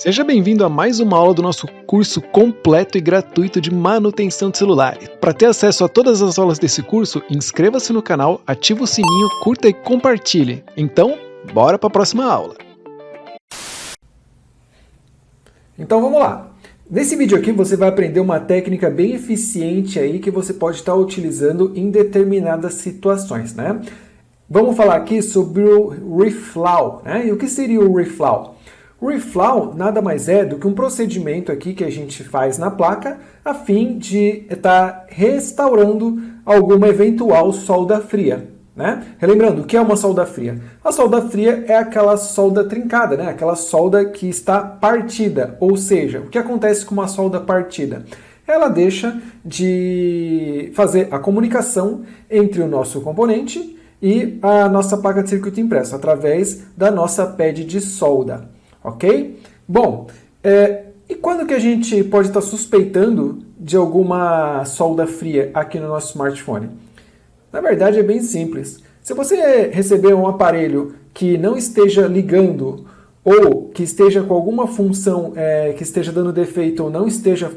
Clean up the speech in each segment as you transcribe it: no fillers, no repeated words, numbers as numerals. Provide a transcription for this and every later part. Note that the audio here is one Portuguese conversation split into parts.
Seja bem-vindo a mais uma aula do nosso curso completo e gratuito de manutenção de celular. Para ter acesso a todas as aulas desse curso, inscreva-se no canal, ative o sininho, curta e compartilhe. Então, bora para a próxima aula. Então vamos lá. Nesse vídeo aqui você vai aprender uma técnica bem eficiente aí que você pode estar utilizando em determinadas situações, né? Vamos falar aqui sobre o reflow, né? E o que seria o reflow? O reflow nada mais é do que um procedimento aqui que a gente faz na placa a fim de estar restaurando alguma eventual solda fria, né? Relembrando, o que é uma solda fria? A solda fria é aquela solda trincada, né? Aquela solda que está partida, ou seja, o que acontece com uma solda partida? Ela deixa de fazer a comunicação entre o nosso componente e a nossa placa de circuito impresso, através da nossa pad de solda, ok? Bom, e quando que a gente pode estar suspeitando de alguma solda fria aqui no nosso smartphone? Na verdade é bem simples. Se você receber um aparelho que não esteja ligando ou que esteja com alguma função que esteja dando defeito ou não esteja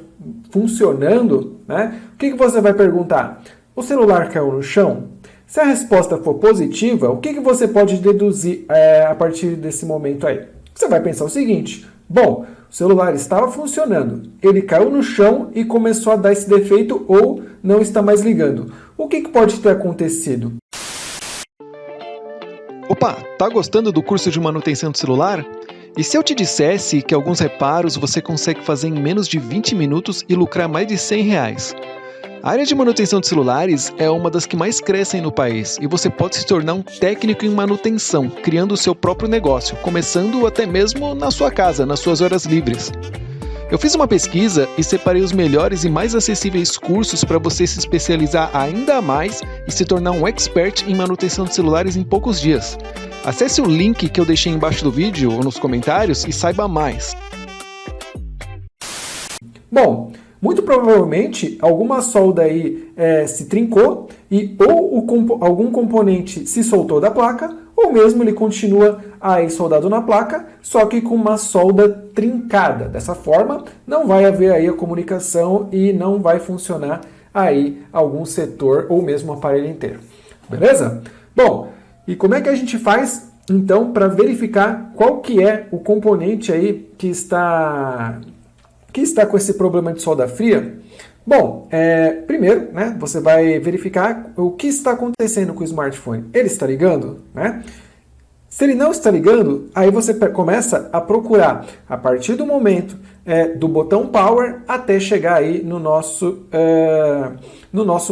funcionando, né, o que você vai perguntar? O celular caiu no chão? Se a resposta for positiva, o que você pode deduzir a partir desse momento aí? Você vai pensar o seguinte: bom, o celular estava funcionando, ele caiu no chão e começou a dar esse defeito ou não está mais ligando. O que pode ter acontecido? Opa, tá gostando do curso de manutenção de celular? E se eu te dissesse que alguns reparos você consegue fazer em menos de 20 minutos e lucrar mais de R$100? A área de manutenção de celulares é uma das que mais crescem no país e você pode se tornar um técnico em manutenção, criando o seu próprio negócio, começando até mesmo na sua casa, nas suas horas livres. Eu fiz uma pesquisa e separei os melhores e mais acessíveis cursos para você se especializar ainda mais e se tornar um expert em manutenção de celulares em poucos dias. Acesse o link que eu deixei embaixo do vídeo ou nos comentários e saiba mais. Bom, muito provavelmente alguma solda aí se trincou e ou algum componente se soltou da placa, ou mesmo ele continua aí soldado na placa, só que com uma solda trincada. Dessa forma, não vai haver aí a comunicação e não vai funcionar aí algum setor ou mesmo o aparelho inteiro. Beleza? Bom, e como é que a gente faz então para verificar qual que é o componente aí que está com esse problema de solda fria? Bom, primeiro, né, você vai verificar o que está acontecendo com o smartphone. Ele está ligando, né? Se ele não está ligando, aí você começa a procurar a partir do momento do botão Power até chegar aí no nosso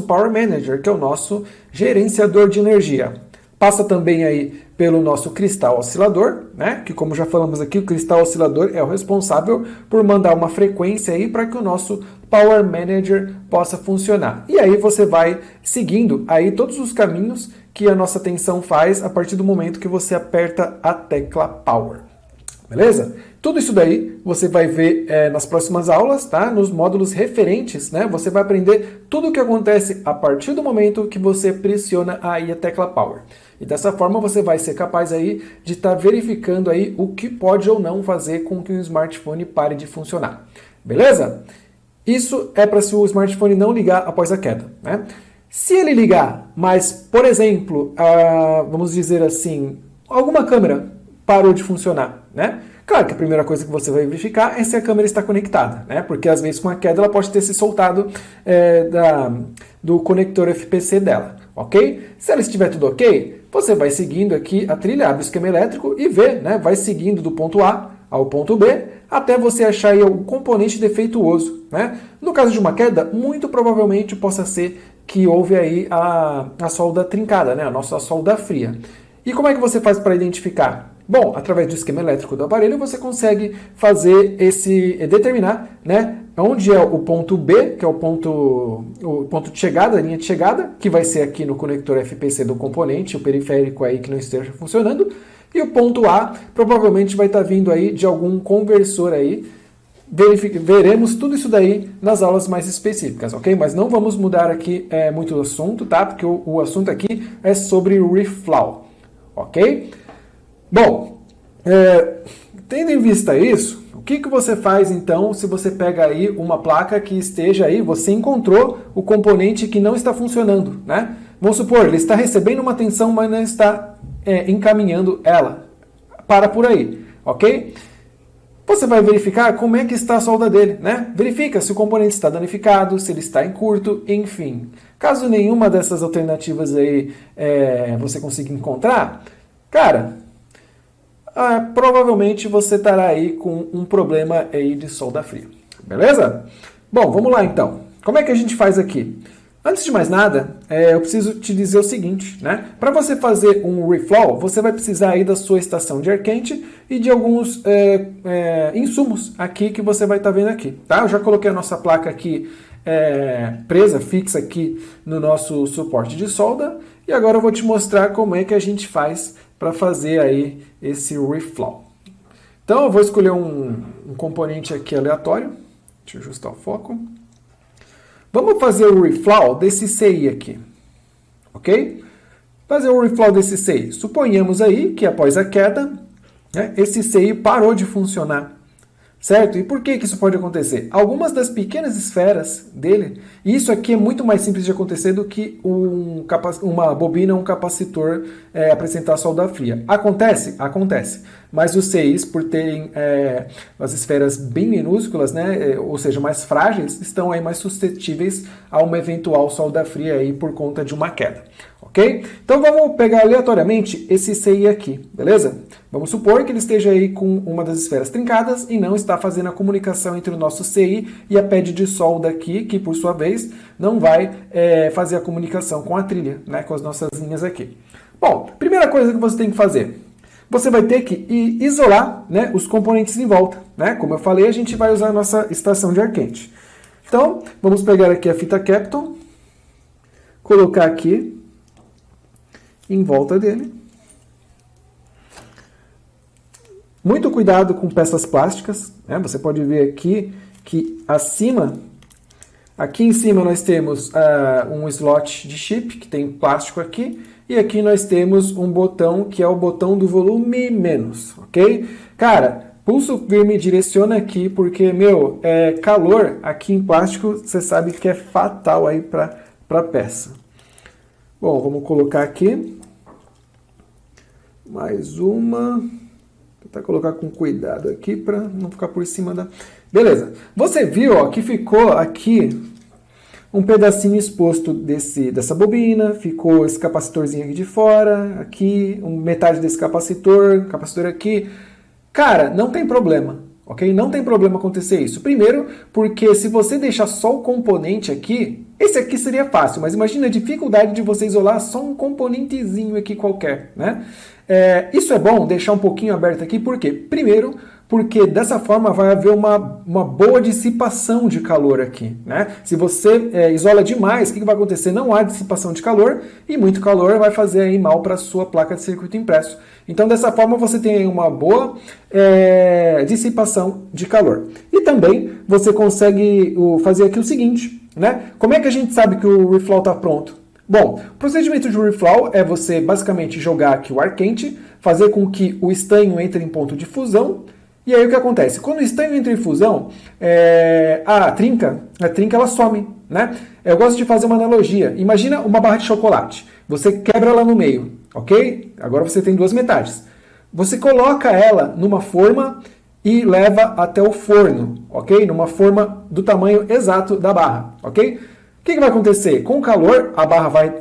Power Manager, que é o nosso gerenciador de energia. Passa também aí pelo nosso cristal oscilador, né? Que, como já falamos aqui, o cristal oscilador é o responsável por mandar uma frequência aí para que o nosso Power Manager possa funcionar. E aí você vai seguindo aí todos os caminhos que a nossa tensão faz a partir do momento que você aperta a tecla Power. Beleza? Tudo isso daí você vai ver nas próximas aulas, tá? Nos módulos referentes, né? Você vai aprender tudo o que acontece a partir do momento que você pressiona aí a tecla Power. E dessa forma você vai ser capaz aí de estar verificando aí o que pode ou não fazer com que o smartphone pare de funcionar. Beleza? Isso é para se o smartphone não ligar após a queda, né? Se ele ligar, mas, por exemplo, vamos dizer assim, alguma câmera parou de funcionar, né? Claro que a primeira coisa que você vai verificar é se a câmera está conectada, né? Porque às vezes com a queda ela pode ter se soltado do conector FPC dela, ok? Se ela estiver tudo ok, você vai seguindo aqui a trilha, abre o esquema elétrico e vê, né? Vai seguindo do ponto A ao ponto B até você achar aí algum componente defeituoso, né? No caso de uma queda, muito provavelmente possa ser que houve aí a solda trincada, né? A nossa solda fria. E como é que você faz para identificar? Bom, através do esquema elétrico do aparelho você consegue fazer determinar, né, onde é o ponto B, que é o ponto de chegada, a linha de chegada, que vai ser aqui no conector FPC do componente, o periférico aí que não esteja funcionando, e o ponto A provavelmente vai estar vindo aí de algum conversor aí. Veremos tudo isso daí nas aulas mais específicas, ok? Mas não vamos mudar aqui muito o assunto, tá? Porque o assunto aqui é sobre o reflow, ok? Bom, tendo em vista isso, O que você faz então se você pega aí uma placa que esteja aí, você encontrou o componente que não está funcionando, né? Vamos supor, ele está recebendo uma tensão, mas não está encaminhando ela. Para por aí, ok? Você vai verificar como é que está a solda dele, né? Verifica se o componente está danificado, se ele está em curto, enfim. Caso nenhuma dessas alternativas aí você consiga encontrar, cara, provavelmente você estará aí com um problema aí de solda fria, beleza? Bom, vamos lá então. Como é que a gente faz aqui? Antes de mais nada, eu preciso te dizer o seguinte, né? Para você fazer um reflow, você vai precisar aí da sua estação de ar quente e de alguns insumos aqui que você vai estar vendo aqui, tá? Eu já coloquei a nossa placa aqui presa, fixa aqui no nosso suporte de solda e agora eu vou te mostrar como é que a gente faz para fazer aí esse reflow. Então eu vou escolher um componente aqui aleatório, deixa eu ajustar o foco. Vamos fazer o reflow desse CI aqui, ok? Fazer o reflow desse CI. Suponhamos aí que após a queda, né, esse CI parou de funcionar, certo? E por que isso pode acontecer? Algumas das pequenas esferas dele, e isso aqui é muito mais simples de acontecer do que uma bobina ou um capacitor apresentar solda fria. Acontece? Acontece. Mas os CIs, por terem as esferas bem minúsculas, né, ou seja, mais frágeis, estão aí mais suscetíveis a uma eventual solda fria aí por conta de uma queda. Ok? Então vamos pegar aleatoriamente esse CI aqui, beleza? Vamos supor que ele esteja aí com uma das esferas trincadas e não está fazendo a comunicação entre o nosso CI e a pad de solda aqui, que por sua vez não vai fazer a comunicação com a trilha, né, com as nossas linhas aqui. Bom, primeira coisa que você tem que fazer, você vai ter que isolar, né, os componentes em volta, né? Como eu falei, a gente vai usar a nossa estação de ar quente. Então, vamos pegar aqui a fita Kapton, colocar aqui em volta dele. Muito cuidado com peças plásticas, né? Você pode ver aqui que aqui em cima nós temos um slot de chip, que tem plástico aqui, e aqui nós temos um botão que é o botão do volume menos, ok? Cara, pulso firme direciona aqui, porque, calor aqui em plástico, você sabe que é fatal aí para a peça. Bom, vamos colocar aqui mais uma. Tentar colocar com cuidado aqui para não ficar por cima da... Beleza. Você viu ó, que ficou aqui um pedacinho exposto dessa bobina, ficou esse capacitorzinho aqui de fora, aqui, metade desse capacitor aqui. Cara, não tem problema, ok? Não tem problema acontecer isso. Primeiro, porque se você deixar só o componente aqui, esse aqui seria fácil, mas imagina a dificuldade de você isolar só um componentezinho aqui qualquer, né? Isso é bom deixar um pouquinho aberto aqui, por quê? Primeiro, porque dessa forma vai haver uma boa dissipação de calor aqui, né? Se você isola demais, o que vai acontecer? Não há dissipação de calor e muito calor vai fazer aí mal para a sua placa de circuito impresso. Então, dessa forma, você tem aí uma boa dissipação de calor. E também você consegue fazer aqui o seguinte, né? Como é que a gente sabe que o reflow está pronto? Bom, o procedimento de reflow é você basicamente jogar aqui o ar quente, fazer com que o estanho entre em ponto de fusão, e aí o que acontece? Quando o estanho entra em fusão, a trinca ela some, né? Eu gosto de fazer uma analogia. Imagina uma barra de chocolate. Você quebra ela no meio, ok? Agora você tem duas metades. Você coloca ela numa forma e leva até o forno, ok? Numa forma do tamanho exato da barra, ok? O que vai acontecer? Com o calor,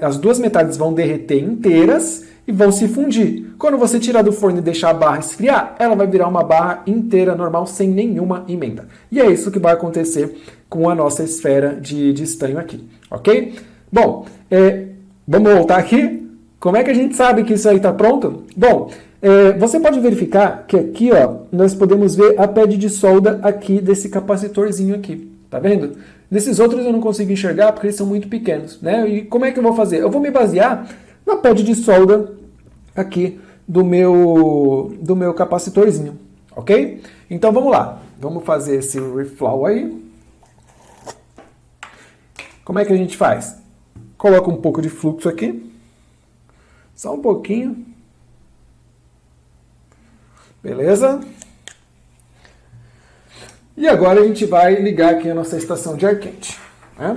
as duas metades vão derreter inteiras e vão se fundir. Quando você tirar do forno e deixar a barra esfriar, ela vai virar uma barra inteira normal, sem nenhuma emenda. E é isso que vai acontecer com a nossa esfera de estanho aqui, ok? Bom, vamos voltar aqui. Como é que a gente sabe que isso aí está pronto? Bom, você pode verificar que aqui ó, nós podemos ver a pad de solda aqui desse capacitorzinho aqui. Tá vendo? Desses outros eu não consigo enxergar porque eles são muito pequenos, né? E como é que eu vou fazer? Eu vou me basear na pad de solda aqui do meu capacitorzinho, ok? Então vamos lá. Vamos fazer esse reflow aí. Como é que a gente faz? Coloca um pouco de fluxo aqui. Só um pouquinho. Beleza? E agora a gente vai ligar aqui a nossa estação de ar quente, né?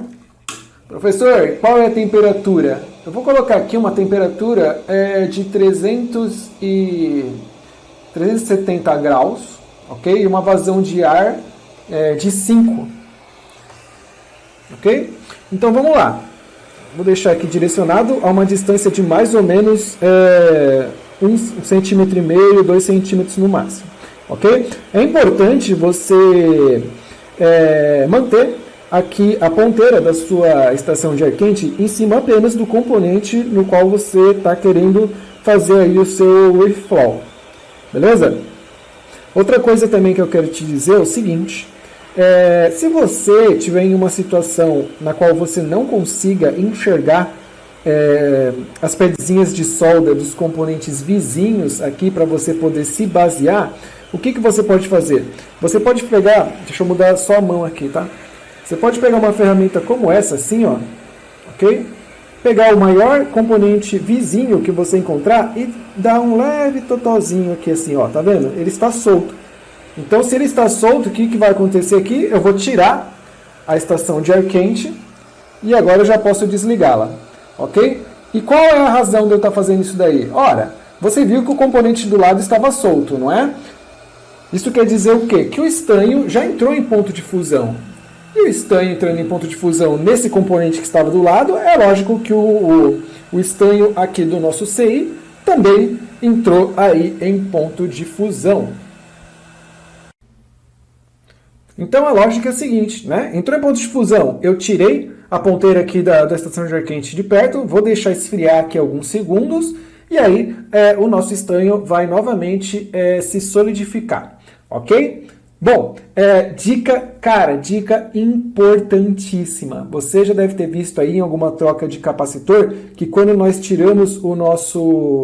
Professor, qual é a temperatura? Eu vou colocar aqui uma temperatura de 370 graus, ok? E uma vazão de ar de 5, ok? Então vamos lá. Vou deixar aqui direcionado a uma distância de mais ou menos 1,5 cm, 2 centímetros no máximo, ok? É importante você manter aqui a ponteira da sua estação de ar quente em cima apenas do componente no qual você está querendo fazer aí o seu airflow, beleza? Outra coisa também que eu quero te dizer é o seguinte: se você estiver em uma situação na qual você não consiga enxergar as pedezinhas de solda dos componentes vizinhos aqui para você poder se basear, o que você pode fazer? Você pode pegar, deixa eu mudar só a mão aqui, tá? Você pode pegar uma ferramenta como essa, assim, ó, ok? Pegar o maior componente vizinho que você encontrar e dar um leve totalzinho aqui, assim, ó, tá vendo? Ele está solto. Então, se ele está solto, o que vai acontecer aqui? Eu vou tirar a estação de ar quente e agora eu já posso desligá-la, ok? E qual é a razão de eu estar fazendo isso daí? Ora, você viu que o componente do lado estava solto, não é? Isso quer dizer o quê? Que o estanho já entrou em ponto de fusão. E o estanho entrando em ponto de fusão nesse componente que estava do lado, é lógico que o estanho aqui do nosso CI também entrou aí em ponto de fusão. Então a lógica é a seguinte, né? Entrou em ponto de fusão, eu tirei a ponteira aqui da estação de ar quente de perto, vou deixar esfriar aqui alguns segundos, e aí o nosso estanho vai novamente se solidificar, ok? Bom, dica importantíssima. Você já deve ter visto aí em alguma troca de capacitor que quando nós tiramos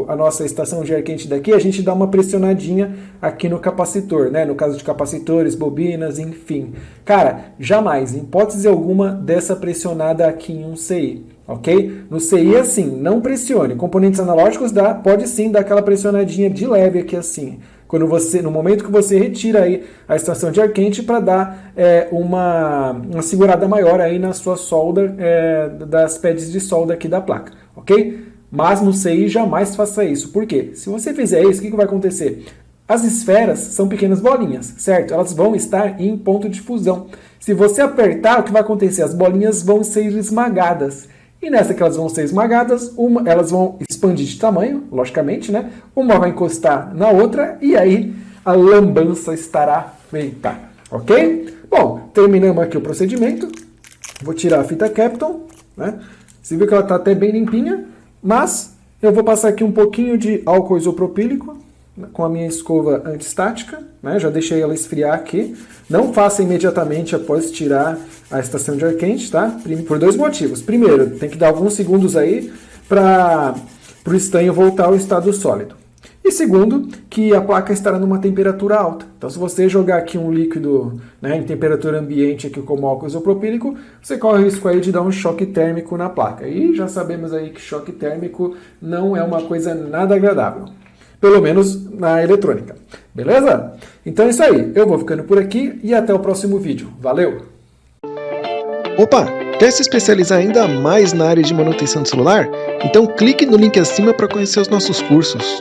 a nossa estação de ar quente daqui, a gente dá uma pressionadinha aqui no capacitor, né? No caso de capacitores, bobinas, enfim. Cara, jamais, em hipótese alguma, dessa pressionada aqui em um CI, ok? No CI é assim, não pressione. Componentes analógicos pode sim dar aquela pressionadinha de leve aqui assim. No momento que você retira aí a estação de ar quente para dar uma segurada maior aí na sua solda das pads de solda aqui da placa, ok? Mas no CI jamais faça isso. Por quê? Se você fizer isso, o que vai acontecer? As esferas são pequenas bolinhas, certo? Elas vão estar em ponto de fusão. Se você apertar, o que vai acontecer? As bolinhas vão ser esmagadas. E nessa que elas vão ser esmagadas, elas vão expandir de tamanho, logicamente, né? Uma vai encostar na outra e aí a lambança estará feita, ok? Bom, terminamos aqui o procedimento. Vou tirar a fita Kapton, né? Você viu que ela está até bem limpinha, mas eu vou passar aqui um pouquinho de álcool isopropílico com a minha escova antistática, né? Já deixei ela esfriar aqui. Não faça imediatamente após tirar a estação de ar quente, tá? Por dois motivos. Primeiro, tem que dar alguns segundos aí para o estanho voltar ao estado sólido. E segundo, que a placa estará numa temperatura alta. Então, se você jogar aqui um líquido, né, em temperatura ambiente, aqui como álcool isopropílico, você corre o risco aí de dar um choque térmico na placa. E já sabemos aí que choque térmico não é uma coisa nada agradável. Pelo menos na eletrônica. Beleza? Então é isso aí. Eu vou ficando por aqui e até o próximo vídeo. Valeu! Opa! Quer se especializar ainda mais na área de manutenção de celular? Então clique no link acima para conhecer os nossos cursos.